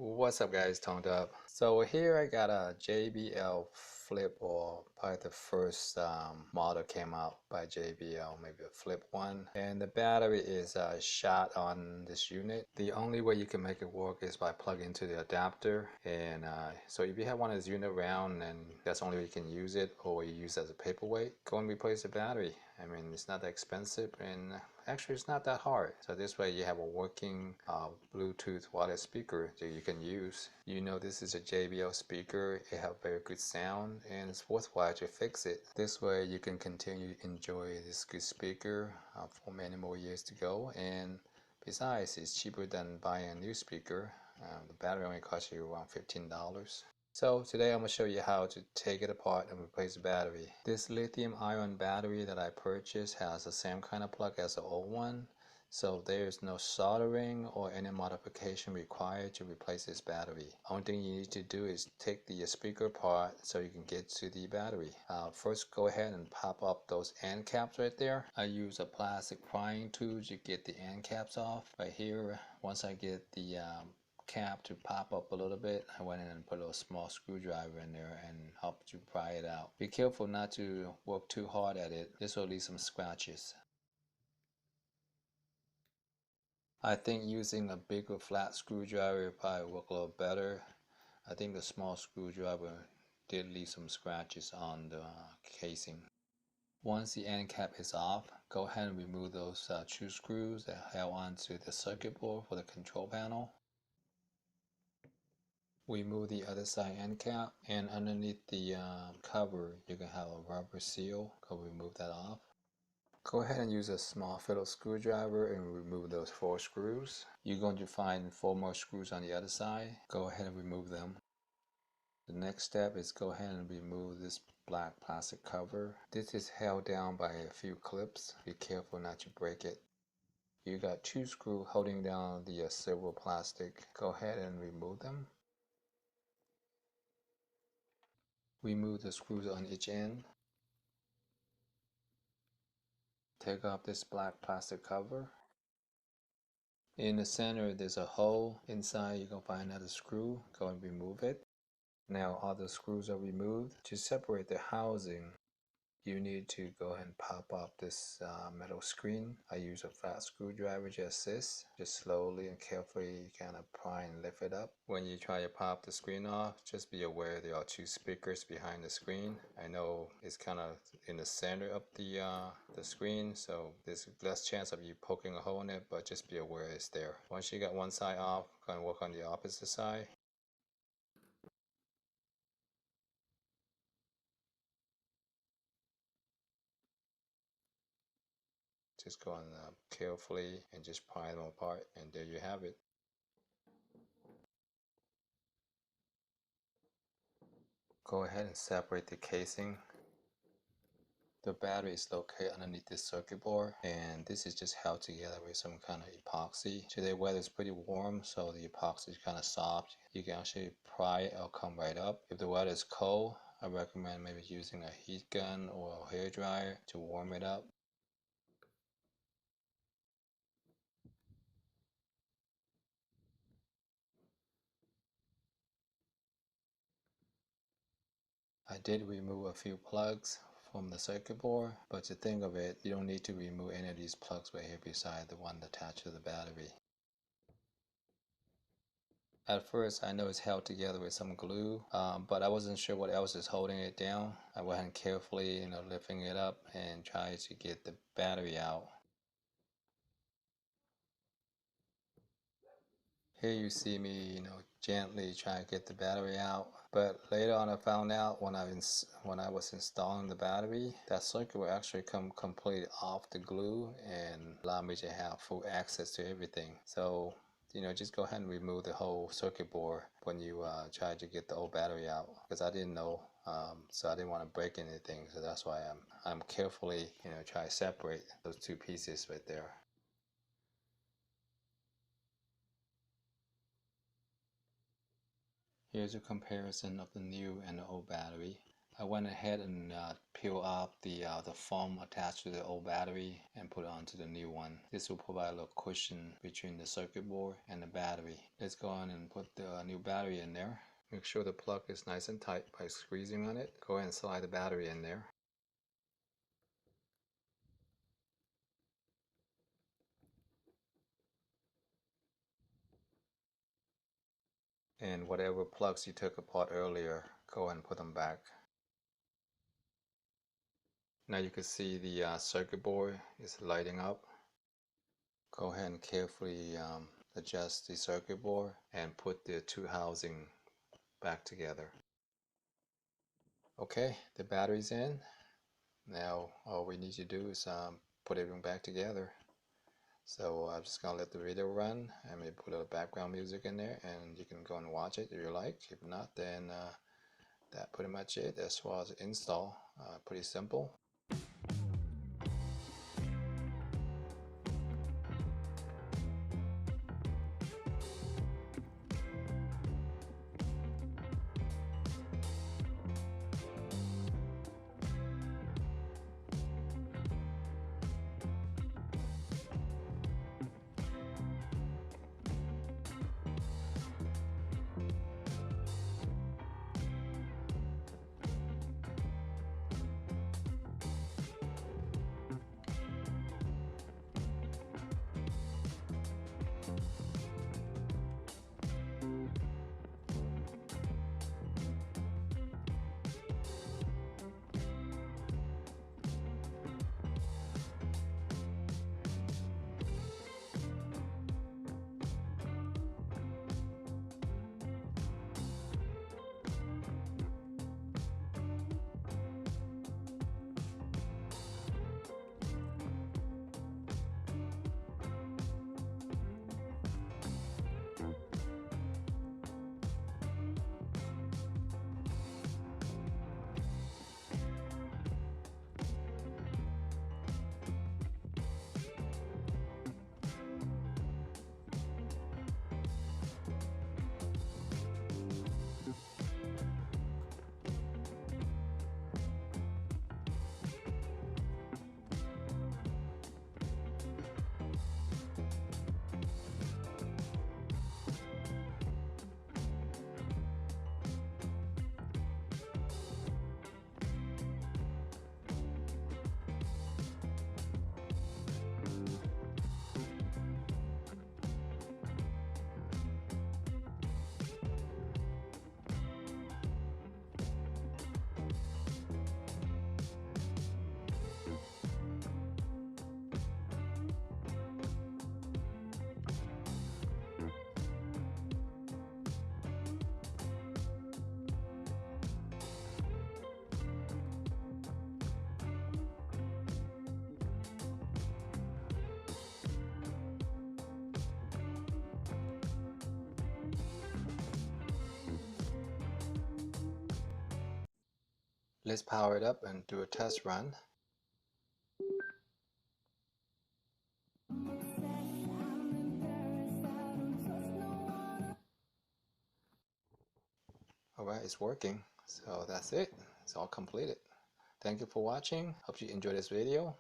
What's up guys, DUBB. So here I got a JBL Flip, or probably the first model came out by JBL, maybe a Flip 1. And the battery is shot on this unit. The only way you can make it work is by plugging into the adapter. And so if you have one of these unit around and that's the only way you can use it, or you use it as a paperweight, go and replace the battery. I mean, it's not that expensive, and actually it's not that hard. So this way you have a working Bluetooth wireless speaker that you can use. You know, this is a JBL speaker. It has very good sound, and it's worthwhile to fix it. This way you can continue to enjoy this good speaker for many more years to go. And besides, it's cheaper than buying a new speaker. The battery only costs you around $15. So today I'm going to show you how to take it apart and replace the battery. This lithium ion battery that I purchased has the same kind of plug as the old one. So there's no soldering or any modification required to replace this battery. Only thing you need to do is take the speaker apart so you can get to the battery. First, go ahead and pop up those end caps right there. I use a plastic prying tool to get the end caps off. Right here, once I get the cap to pop up a little bit, I went in and put a little small screwdriver in there and helped to pry it out. Be careful not to work too hard at it. This will leave some scratches. I think using a bigger flat screwdriver would probably work a little better. I think the small screwdriver did leave some scratches on the casing. Once the end cap is off, go ahead and remove those two screws that held onto the circuit board for the control panel. Remove the other side end cap, and underneath the cover you can have a rubber seal. Go remove that off. Go ahead and use a small fiddle screwdriver and remove those 4 screws. You're going to find 4 more screws on the other side. Go ahead and remove them. The next step is go ahead and remove this black plastic cover. This is held down by a few clips. Be careful not to break it. You got 2 screws holding down the silver plastic. Go ahead and remove them. Remove the screws on each end. Take off this black plastic cover. In the center there's a hole. Inside you can find another screw. Go and remove it. Now all the screws are removed. To separate the housing, you need to go ahead and pop off this metal screen. I use a flat screwdriver to assist. Just slowly and carefully kind of pry and lift it up. When you try to pop the screen off, just be aware there are 2 speakers behind the screen. I know it's kind of in the center of the screen, so there's less chance of you poking a hole in it, but just be aware it's there. Once you got one side off, go and work on the opposite side. Just go on carefully and just pry them apart, and there you have it. Go ahead and separate the casing. The battery is located underneath this circuit board, and this is just held together with some kind of epoxy. Today weather is pretty warm, so the epoxy is kind of soft. You can actually pry it, it'll come right up. If the weather is cold, I recommend maybe using a heat gun or a hair dryer to warm it up. I did remove a few plugs from the circuit board, but to think of it, you don't need to remove any of these plugs right here beside the one attached to the battery. At first, I know it's held together with some glue, but I wasn't sure what else is holding it down. I went carefully, lifting it up and tried to get the battery out. Here you see me, gently trying to get the battery out. But later on, I found out when I was installing the battery, that circuit will actually come completely off the glue and allow me to have full access to everything. So, just go ahead and remove the whole circuit board when you try to get the old battery out, because I didn't know, so I didn't want to break anything. So that's why I'm carefully, try to separate those 2 pieces right there. Here's a comparison of the new and the old battery. I went ahead and peeled off the foam attached to the old battery and put it onto the new one. This will provide a little cushion between the circuit board and the battery. Let's go on and put the new battery in there. Make sure the plug is nice and tight by squeezing on it. Go ahead and slide the battery in there. And whatever plugs you took apart earlier, go ahead and put them back. Now you can see the circuit board is lighting up. Go ahead and carefully adjust the circuit board and put the two housings back together. Okay, the battery's in. Now all we need to do is put everything back together. So I'm just gonna let the video run and maybe put a little background music in there, and you can go and watch it if you like. If not, then that's pretty much it as far as the install. Pretty simple. Let's power it up and do a test run. Alright, it's working. So that's it. It's all completed. Thank you for watching. Hope you enjoyed this video.